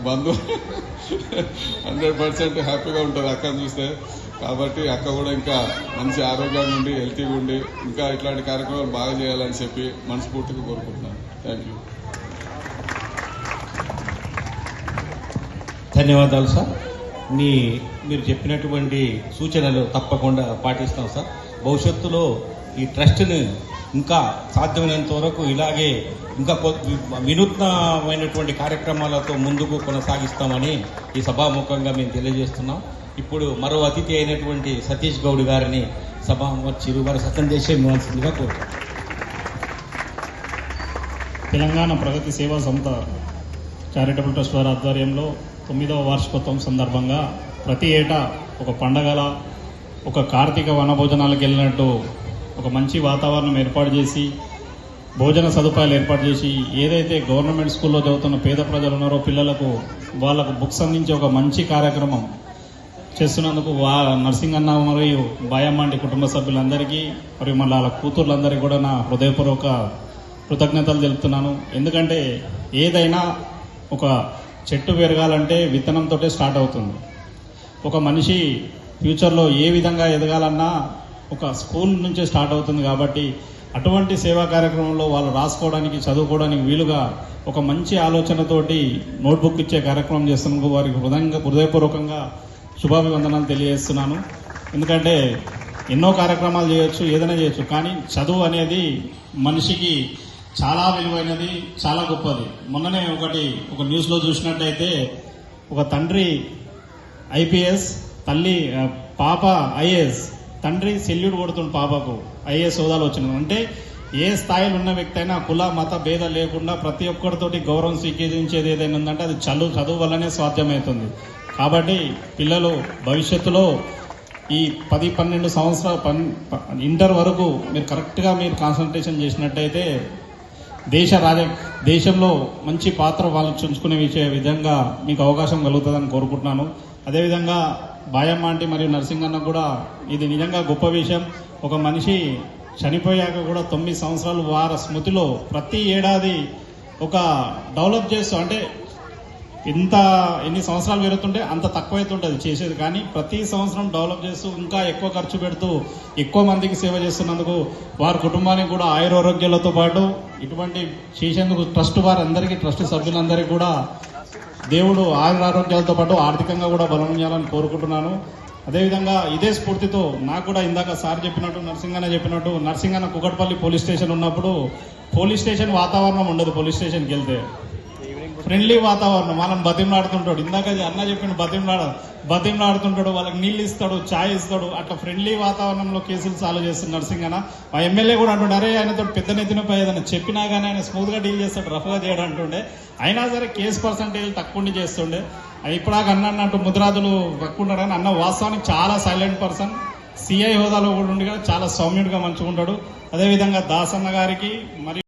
బంధువు 100% హ్యాపీగా ఉంటుంది అక్కను చూస్తే. కాబట్టి అక్క కూడా ఇంకా మంచి ఆరోగ్యంగా ఉండి హెల్తీగా ఉండి ఇంకా ఇట్లాంటి కార్యక్రమాలు బాగా చేయాలని చెప్పి మనస్ఫూర్తిగా కోరుకుంటున్నాను. Thank you. ధన్యవాదాలు సార్. మీరు చెప్పినటువంటి సూచనలు తప్పకుండా పాటిస్తాం సార్. భవిష్యత్తులో ఈ ట్రస్ట్ని ఇంకా సాధ్యమైనంత వరకు ఇలాగే ఇంకా వినూత్నమైనటువంటి కార్యక్రమాలతో ముందుకు కొనసాగిస్తామని ఈ సభాముఖంగా మేము తెలియజేస్తున్నాం. ఇప్పుడు మరో అతిథి అయినటువంటి సతీష్ గౌడ్ గారిని సభ చిరువారి సత్యం చేసే ఇవ్వాల్సిందిగా కోరుతున్నాం. తెలంగాణ ప్రగతి సేవా సంస్థ చారిటబుల్ ట్రస్ట్ వారి ఆధ్వర్యంలో 9వ వార్షికోత్సవం సందర్భంగా ప్రతి ఏటా ఒక పండగల ఒక కార్తీక వనభోజనాలకు వెళ్ళినట్టు ఒక మంచి వాతావరణం ఏర్పాటు చేసి భోజన సదుపాయాలు ఏర్పాటు చేసి ఏదైతే గవర్నమెంట్ స్కూల్లో చదువుతున్న పేద ప్రజలు ఉన్నారో పిల్లలకు వాళ్ళకు బుక్స్ అందించే ఒక మంచి కార్యక్రమం చేస్తున్నందుకు నర్సింగన్న మరియు బాయమ్మండి కుటుంబ సభ్యులందరికీ మరియు మళ్ళీ వాళ్ళ కూతుర్లందరికీ కూడా నా హృదయపూర్వక కృతజ్ఞతలు తెలుపుతున్నాను. ఎందుకంటే ఏదైనా ఒక చెట్టు పెరగాలంటే విత్తనంతో స్టార్ట్ అవుతుంది. ఒక మనిషి ఫ్యూచర్లో ఏ విధంగా ఎదగాలన్నా ఒక స్కూల్ నుంచే స్టార్ట్ అవుతుంది. కాబట్టి అటువంటి సేవా కార్యక్రమంలో వాళ్ళు రాసుకోవడానికి చదువుకోవడానికి వీలుగా ఒక మంచి ఆలోచనతోటి నోట్బుక్ ఇచ్చే కార్యక్రమం చేస్తున్నందుకు వారికి హృదయపూర్వకంగా శుభాభివందనాలు తెలియజేస్తున్నాను. ఎందుకంటే ఎన్నో కార్యక్రమాలు చేయొచ్చు, ఏదైనా చేయొచ్చు, కానీ చదువు అనేది మనిషికి చాలా విలువైనది, చాలా గొప్పది. మొన్ననే ఒక న్యూస్లో చూసినట్టయితే ఒక తండ్రి ఐపీఎస్, పాప ఐఏఎస్, తండ్రి సెల్యూట్ కొడుతున్న పాపకు ఐఏఎస్ హోదాలు వచ్చినాయి. అంటే ఏ స్థాయిలో ఉన్న వ్యక్తి అయినా కుల మత భేదం లేకుండా ప్రతి ఒక్కరితోటి గౌరవం స్వీకరించేది ఏదైనా ఉందంటే అది చదువు వల్లనే సాధ్యమవుతుంది. కాబట్టి పిల్లలు భవిష్యత్తులో ఈ 10-12 సంవత్సరాలు ఇంటర్ వరకు మీరు కరెక్ట్గా కాన్సన్ట్రేషన్ చేసినట్టయితే దేశంలో మంచి పాత్ర వాళ్ళు చుంచుకునే విధంగా మీకు అవకాశం కలుగుతుందని కోరుకుంటున్నాను. అదేవిధంగా బాయమ్మ ఆంటీ మరియు నర్సింగన్న కూడా ఇది నిజంగా గొప్ప విషయం. ఒక మనిషి చనిపోయాక కూడా 9 సంవత్సరాలు వారి స్మృతిలో ప్రతి ఏడాది ఒక డెవలప్ చేస్తూ, అంటే ఎన్ని సంవత్సరాలు పెరుగుతుంటే అంత తక్కువైతుంటుంది చేసేది, కానీ ప్రతి సంవత్సరం డెవలప్ చేస్తూ ఇంకా ఎక్కువ ఖర్చు పెడుతూ ఎక్కువ మందికి సేవ చేస్తున్నందుకు వారి కుటుంబానికి కూడా ఆయురారోగ్యాలతో పాటు ఇటువంటి చేసేందుకు ట్రస్ట్ వారందరికీ, ట్రస్ట్ సభ్యులందరికీ కూడా దేవుడు ఆయురారోగ్యాలతో పాటు ఆర్థికంగా కూడా బలం చేయాలని కోరుకుంటున్నాను. అదేవిధంగా ఇదే స్ఫూర్తితో నాకు కూడా ఇందాక సార్ చెప్పినట్టు నర్సింగన్న కుకట్పల్లి పోలీస్ స్టేషన్ ఉన్నప్పుడు పోలీస్ స్టేషన్ వాతావరణం ఉండదు. పోలీస్ స్టేషన్కి వెళ్తే ఫ్రెండ్లీ వాతావరణం, వాళ్ళని బతిమలాడుతుంటాడు. ఇందాక అన్న చెప్పిన బతిమలాడుతుంటాడు, వాళ్ళకి నీళ్ళు ఇస్తాడు, ఛాయ్ ఇస్తాడు. అట్లా ఫ్రెండ్లీ వాతావరణంలో కేసులు సాల్వ్ చేస్తుంది నర్సింగన్న. మా ఎమ్మెల్యే కూడా అంటుండే, అరే ఆయనతో పెద్ద నెత్తినపై ఏదైనా చెప్పినా కానీ ఆయన స్మూత్గా డీల్ చేస్తాడు, రఫ్గా చేయడం అంటుండే. అయినా సరే కేసు పర్సంటేజ్ తక్కువ చేస్తుండే. ఇప్పుడాక అన్నట్టు ముద్రాదులు తక్కువ ఉంటాడు, కానీ అన్న వాస్తవానికి చాలా సైలెంట్ పర్సన్, సిఐ హోదాలో కూడా ఉండి చాలా సౌమ్యుడిగా మంచిగా ఉంటాడు. అదేవిధంగా దాసన్న గారికి మరియు